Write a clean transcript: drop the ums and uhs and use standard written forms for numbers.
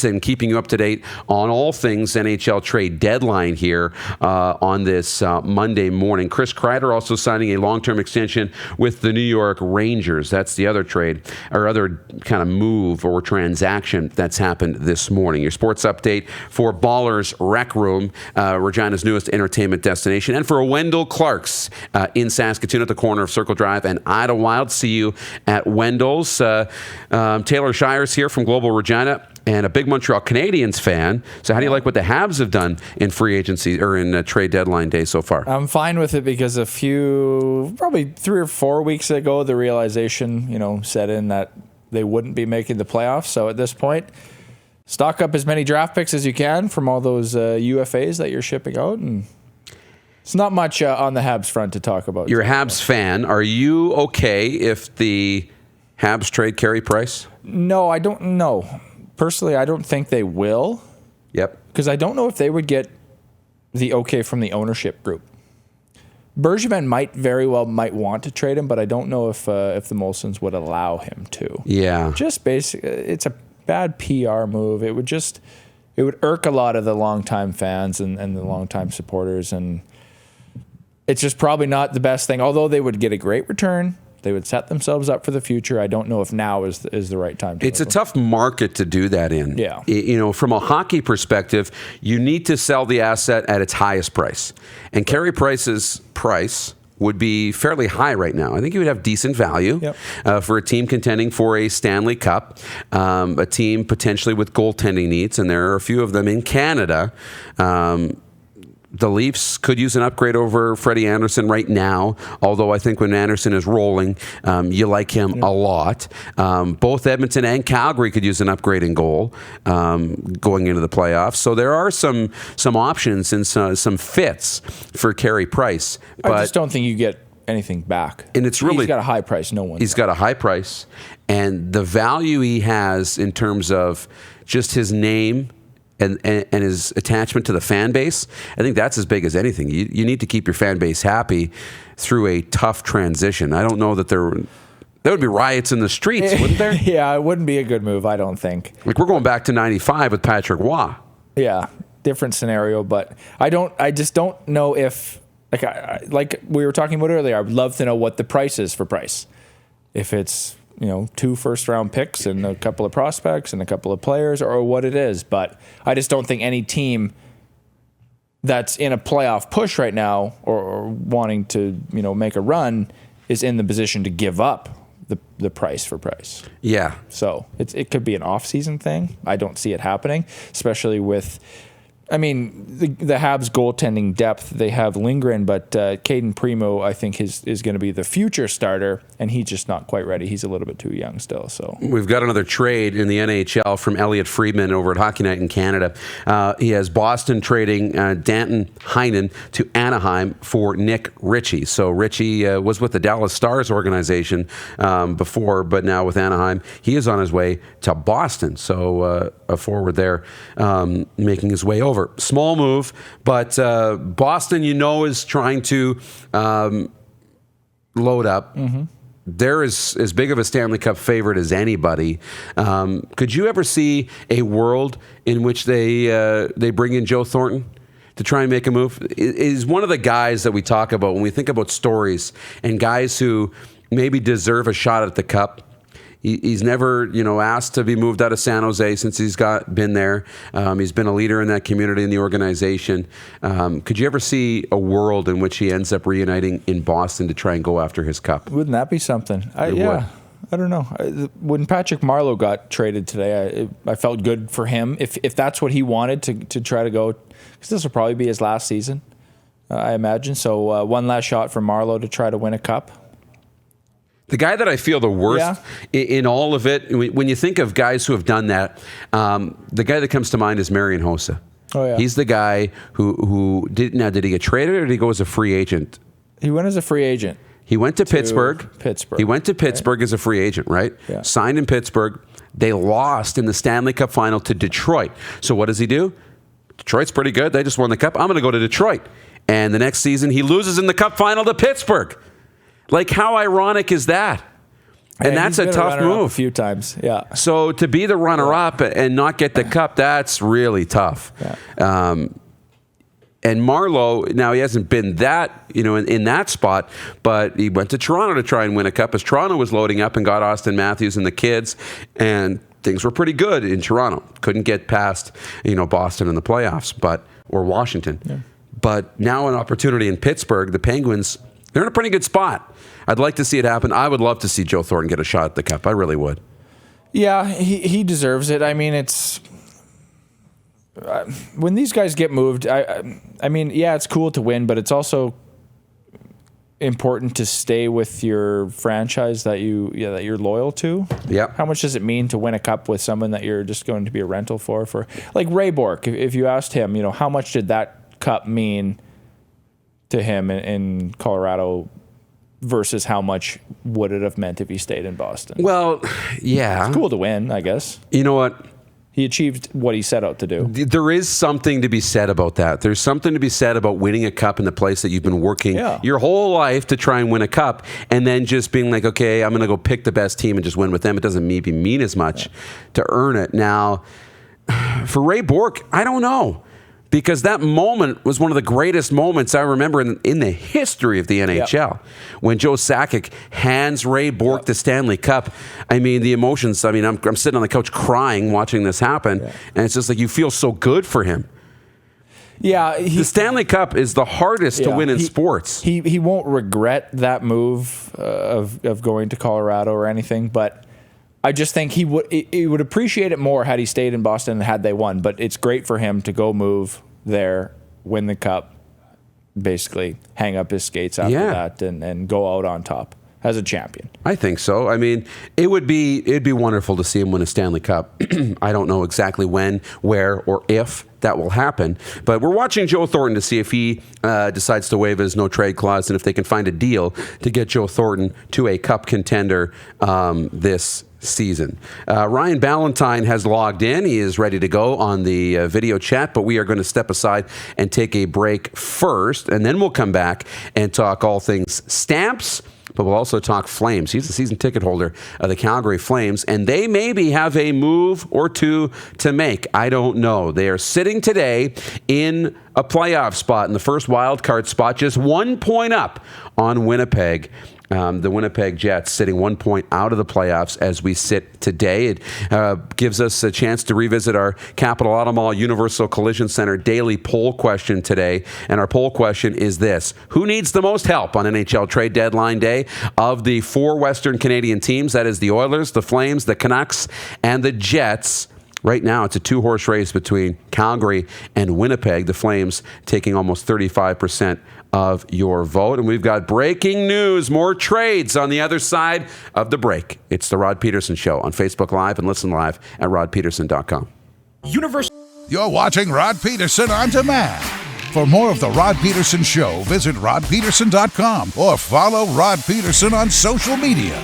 and keeping you up to date on all things NHL trade deadline here on this Monday morning. Chris Kreider also signing a long-term extension with the New York Rangers. That's the other trade or other kind of move or transaction that's happened this morning. Your sports update for Ballers Rec Room, Regina's newest entertainment destination, and for Wendell Clark's in Saskatoon at the corner of Circle Drive and Idlewild. See you at Wendell's. Taylor Shires here from Global Regina, and a big Montreal Canadiens fan. So how do you like what the Habs have done in free agency or in trade deadline day so far? I'm fine with it because probably 3 or 4 weeks ago, the realization, set in that they wouldn't be making the playoffs. So at this point, stock up as many draft picks as you can from all those UFAs that you're shipping out. And it's not much on the Habs front to talk about. You're a Habs fan. Are you okay if the Habs trade Carey Price? No, I don't know. Personally, I don't think they will. Yep. Because I don't know if they would get the okay from the ownership group. Bergevin might want to trade him, but I don't know if the Molsons would allow him to. Yeah. Just basically, it's a bad PR move. It would irk a lot of the longtime fans and the longtime supporters, and it's just probably not the best thing. Although they would get a great return. They would set themselves up for the future. I don't know if now is the right time to It's a tough market to do that in. Yeah. From a hockey perspective, you need to sell the asset at its highest price. And Carey Price's price would be fairly high right now. I think he would have decent value for a team contending for a Stanley Cup, a team potentially with goaltending needs, and there are a few of them in Canada. The Leafs could use an upgrade over Freddie Anderson right now, although I think when Anderson is rolling, you like him a lot. Both Edmonton and Calgary could use an upgrade in goal going into the playoffs. So there are some options and some fits for Carey Price. But I just don't think you get anything back. And it's really, he's got a high price. He's got a high price. And the value he has in terms of just his name and his attachment to the fan base, I think that's as big as anything. You need to keep your fan base happy through a tough transition. I don't know that there would be riots in the streets, wouldn't there? Yeah, it wouldn't be a good move, I don't think. Like, we're going back to 95 with Patrick Waugh. Yeah, different scenario, but I just don't know if, like we were talking about earlier, I would love to know what the price is for Price. If it's 2 first-round picks and a couple of prospects and a couple of players, or what it is. But I just don't think any team that's in a playoff push right now or wanting to, make a run is in the position to give up the price for Price. Yeah. So it could be an off-season thing. I don't see it happening, especially with... the Habs goaltending depth, they have Lindgren, but Caden Primo, I think, is going to be the future starter, and he's just not quite ready. He's a little bit too young still. So we've got another trade in the NHL from Elliot Friedman over at Hockey Night in Canada. He has Boston trading Danton Heinen to Anaheim for Nick Ritchie. So Ritchie was with the Dallas Stars organization before, but now with Anaheim, he is on his way to Boston. So a forward there making his way over. Small move, but Boston, is trying to load up. Mm-hmm. They're as big of a Stanley Cup favorite as anybody. Could you ever see a world in which they bring in Joe Thornton to try and make a move? Is one of the guys that we talk about when we think about stories and guys who maybe deserve a shot at the Cup. He's never, asked to be moved out of San Jose since he's been there. He's been a leader in that community and the organization. Could you ever see a world in which he ends up reuniting in Boston to try and go after his cup? Wouldn't that be something? I don't know. When Patrick Marleau got traded today, I felt good for him. If that's what he wanted to try to go, because this will probably be his last season, I imagine. So one last shot for Marleau to try to win a cup. The guy that I feel the worst in all of it, when you think of guys who have done that, the guy that comes to mind is Marian Hossa. Oh, yeah. He's the guy who did he get traded or did he go as a free agent? He went as a free agent. He went to Pittsburgh. He went to Pittsburgh as a free agent, right? Yeah. Signed in Pittsburgh. They lost in the Stanley Cup final to Detroit. So what does he do? Detroit's pretty good. They just won the Cup. I'm going to go to Detroit. And the next season, he loses in the Cup final to Pittsburgh. Like, how ironic is that? And that's a tough move. A few times, yeah. So to be the runner-up and not get the cup, that's really tough. Yeah. And Marleau, now he hasn't been that, in that spot, but he went to Toronto to try and win a cup as Toronto was loading up and got Austin Matthews and the kids, and things were pretty good in Toronto. Couldn't get past, Boston in the playoffs, or Washington. Yeah. But now an opportunity in Pittsburgh, the Penguins, they're in a pretty good spot. I'd like to see it happen. I would love to see Joe Thornton get a shot at the cup. I really would. Yeah, he deserves it. I mean, it's... when these guys get moved, I mean, yeah, it's cool to win, but it's also important to stay with your franchise that you're loyal to. Yeah. How much does it mean to win a cup with someone that you're just going to be a rental for like Ray Bourque? If you asked him, how much did that cup mean to him in Colorado versus how much would it have meant if he stayed in Boston? Well, yeah. It's cool to win, I guess. You know what? He achieved what he set out to do. There is something to be said about that. There's something to be said about winning a cup in the place that you've been working your whole life to try and win a cup, and then just being like, okay, I'm going to go pick the best team and just win with them. It doesn't maybe mean as much to earn it. Now, for Ray Bourque, I don't know. Because that moment was one of the greatest moments I remember in the history of the NHL. When Joe Sakic hands Ray Bourque the Stanley Cup. I mean, the emotions, I'm sitting on the couch crying watching this happen. And it's just like you feel so good for him. Yeah. The Stanley Cup is the hardest to win in sports. He won't regret that move of going to Colorado or anything, but I just think he would appreciate it more had he stayed in Boston and had they won. But it's great for him to go move there, win the cup, basically hang up his skates after that, and go out on top as a champion. I think so. I mean, it'd be wonderful to see him win a Stanley Cup. I don't know exactly when, where, or if that will happen. But we're watching Joe Thornton to see if he decides to waive his no-trade clause and if they can find a deal to get Joe Thornton to a cup contender this season. Ryan Ballantyne has logged in. He is ready to go on the video chat, but we are going to step aside and take a break first, and then we'll come back and talk all things Stamps, but we'll also talk Flames. He's the season ticket holder of the Calgary Flames, and they maybe have a move or two to make. I don't know. They are sitting today in a playoff spot, in the first wild card spot, just 1 point up on Winnipeg. The Winnipeg Jets sitting 1 point out of the playoffs as we sit today. It gives us a chance to revisit our Capital Auto Mall Universal Collision Center daily poll question today. And our poll question is this: who needs the most help on NHL trade deadline day? Of the 4 Western Canadian teams, that is the Oilers, the Flames, the Canucks, and the Jets. Right now, it's a 2-horse race between Calgary and Winnipeg. The Flames taking almost 35% of your vote. And we've got breaking news, more trades on the other side of the break. It's The Rod Pedersen Show on Facebook Live and listen live at rodpedersen.com. You're watching Rod Pedersen On Demand. For more of The Rod Pedersen Show, visit rodpedersen.com or follow Rod Pedersen on social media.